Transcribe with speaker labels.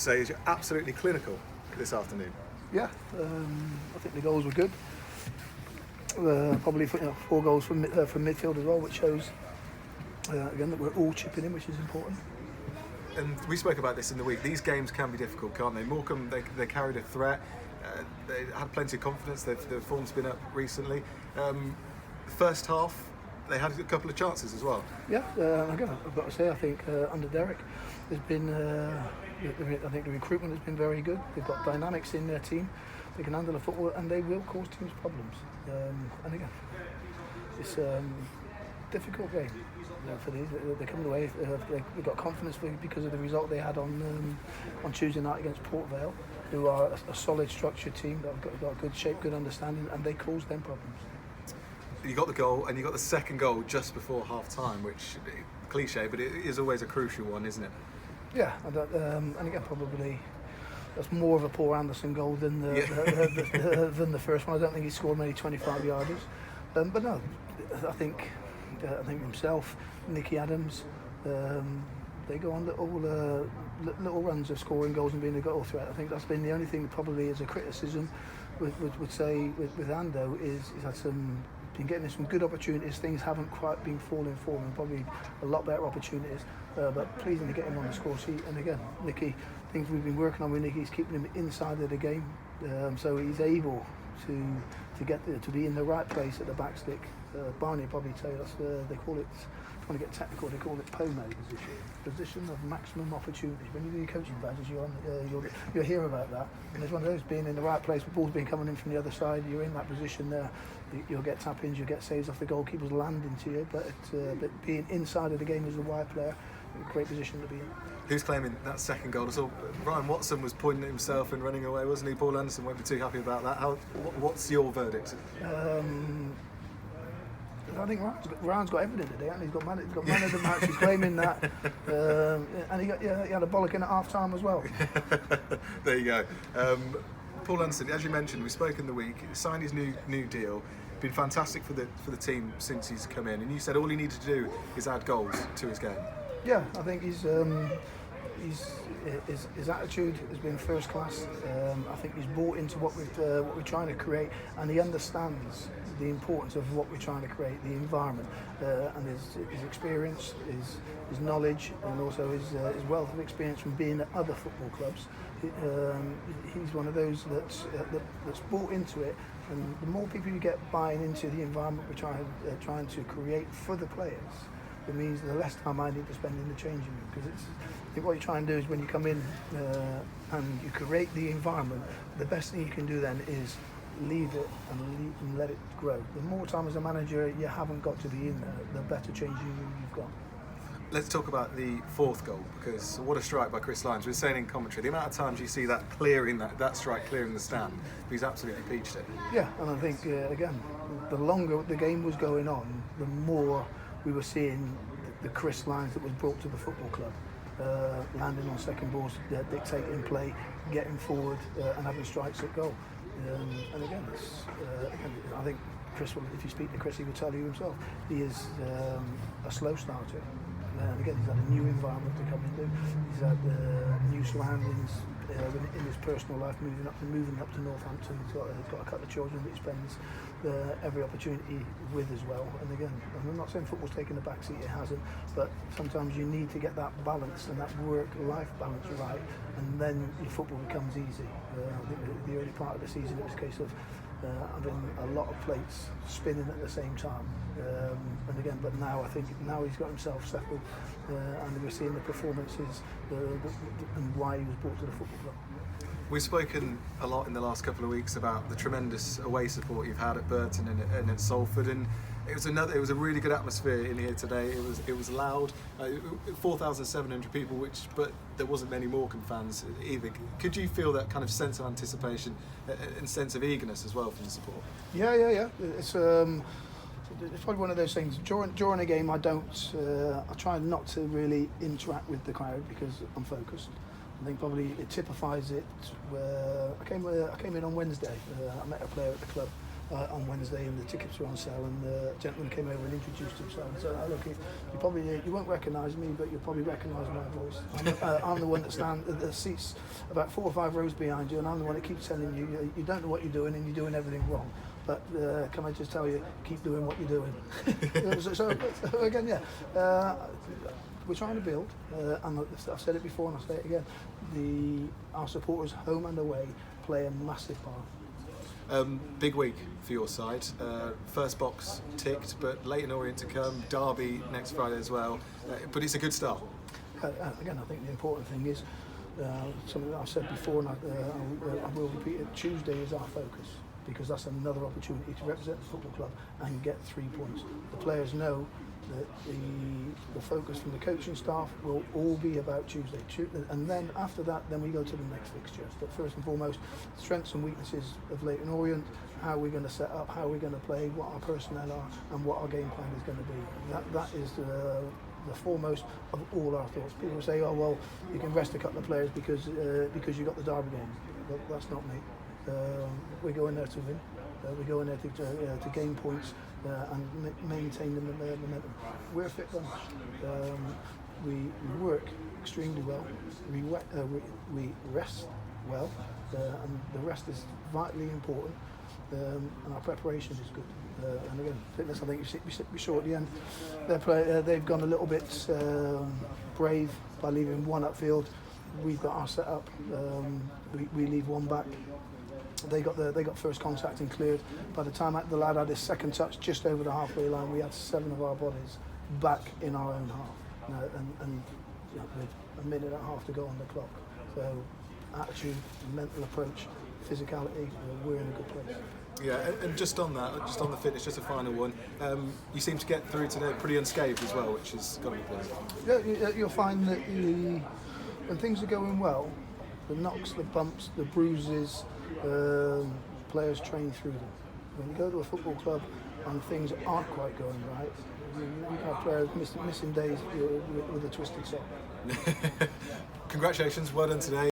Speaker 1: So you're absolutely clinical this afternoon.
Speaker 2: Yeah, I think the goals were good. Probably 4 goals from midfield as well, which shows again that we're all chipping in, which is important.
Speaker 1: And we spoke about this in the week. These games can be difficult, can't they? Morecambe, they carried a threat. They had plenty of confidence. Their form's been up recently. First half, they had a couple of chances as well.
Speaker 2: Yeah, again, I've got to say, I think under Derek, there's been. I think the recruitment has been very good. They've got dynamics in their team. They can handle the football, and they will cause teams problems. And again, it's a difficult game for these. They're coming away. They've got confidence because of the result they had on Tuesday night against Port Vale, who are a solid, structured team that have got good shape, good understanding, and they cause them problems.
Speaker 1: You got the goal, and you got the second goal just before half time, which cliche, but it is always a crucial one, isn't it?
Speaker 2: Yeah, and again, probably that's more of a Paul Anderson goal than the first one. I don't think he scored many 25-yarders, but no, I think himself, Nicky Adams, they go on little runs of scoring goals and being a goal threat. I think that's been the only thing that probably is a criticism would say with Ando is he's had been getting some good opportunities. Things haven't quite been falling for him. Probably a lot better opportunities, but pleasing to get him on the score sheet. And again, Nicky, things we've been working on with Nicky is keeping him inside of the game, so he's able to get there, to be in the right place at the back stick. Barney would probably tell you that's they call it. Trying to get technical, they call it POMO position of maximum opportunity. When you do your coaching badges, you'll hear about that. And there's one of those, being in the right place, the ball's being coming in from the other side, you're in that position there. You'll get tap-ins, you'll get saves off the goalkeepers landing to you, but being inside of the game as a wide player, a great position to be in.
Speaker 1: Who's claiming that second goal? So Ryan Watson was pointing at himself and running away, wasn't he? Paul Anderson won't be too happy about that. What's your verdict?
Speaker 2: I think Ryan's got everything today, and he's got man of the match. He's claiming that, and he had a bollock in at half time as well.
Speaker 1: There you go. Paul Anderson, as you mentioned, we spoke in the week. He signed his new deal. Been fantastic for the team since he's come in, and you said all he needed to do is add goals to his game.
Speaker 2: Yeah, I think his attitude has been first class. I think he's bought into what we're trying to create, and he understands the importance of what we're trying to create, the environment, and his experience, his knowledge, and also his wealth of experience from being at other football clubs. He's one of those that's bought into it, and the more people you get buying into the environment we're trying to create for the players, it means the less time I need to spend in the changing room, because I think what you try and do is when you come in and you create the environment, the best thing you can do then is leave it and let it grow. The more time as a manager you haven't got to be in there, the better changing room you've got.
Speaker 1: Let's talk about the fourth goal, because what a strike by Chris Lyons. We were saying in commentary, the amount of times you see that strike clearing the stand, he's absolutely peached it.
Speaker 2: Yeah, and I think again, the longer the game was going on, the more we were seeing the Chris Lyons that was brought to the football club, landing on second balls, dictating play, getting forward, and having strikes at goal. And again, I think Chris will, if you speak to Chris, he will tell you himself, he is a slow starter. And again, he's had a new environment to come into. He's had new surroundings in his personal life, moving up to Northampton. He's got a couple of children that he spends every opportunity with as well. And again, I'm not saying football's taken a backseat, it hasn't, but sometimes you need to get that balance and that work-life balance right, and then your football becomes easy. I think the early part of the season it was a case of having a lot of plates spinning at the same time, and again, but now I think he's got himself settled, and we're seeing the performances and why he was brought to the football club.
Speaker 1: We've spoken a lot in the last couple of weeks about the tremendous away support you've had at Burton and at Salford, and it was a really good atmosphere in here today. It was loud, 4,700 people, but there wasn't many Morecambe fans either. Could you feel that kind of sense of anticipation and sense of eagerness as well from the support?
Speaker 2: Yeah. It's probably one of those things. During a game, I try not to really interact with the crowd because I'm focused. I think probably it typifies it. Where I came in on Wednesday. I met a player at the club, on Wednesday, and the tickets were on sale, and the gentleman came over and introduced himself and said, look, you won't recognise me, but you'll probably recognise my voice. I'm the one that seats about 4 or 5 rows behind you, and I'm the one that keeps telling you, you don't know what you're doing and you're doing everything wrong. But can I just tell you, keep doing what you're doing. so again, we're trying to build, and I've said it before and I'll say it again, our supporters, home and away, play a massive part.
Speaker 1: Big week for your side. First box ticked, but Leyton Orient to come, Derby next Friday as well. But it's a good start.
Speaker 2: Again, I think the important thing is something that I've said before, and I will repeat it. Tuesday is our focus, because that's another opportunity to represent the football club and get 3 points. The players know that the focus from the coaching staff will all be about Tuesday, and then after that, then we go to the next fixture. But first and foremost, strengths and weaknesses of Leyton Orient, how we're going to set up, how we're going to play, what our personnel are, and what our game plan is going to be. That is the foremost of all our thoughts. People say, oh well, you can rest a couple of players because you got the Derby game. Well, that's not me. We go in there to win. We go in there to gain points and maintain the momentum. We're a fit bunch. We work extremely well. We rest well, and the rest is vitally important. And our preparation is good. And again, fitness, I think we saw at the end, they've gone a little bit brave by leaving one upfield. We've got our set up. We leave one back. They got first contact and cleared. By the time the lad had his second touch just over the halfway line, we had 7 of our bodies back in our own half. And with a minute and a half to go on the clock. So attitude, mental approach, physicality, we're in a good place.
Speaker 1: Yeah, and just on the fitness, just a final one. You seem to get through today pretty unscathed as well, which is got to be pleasant.
Speaker 2: Yeah, you'll find that when things are going well, the knocks, the bumps, the bruises, players train through them. When you go to a football club and things aren't quite going right, you have players missing days with a twisted sock.
Speaker 1: Congratulations, well done today.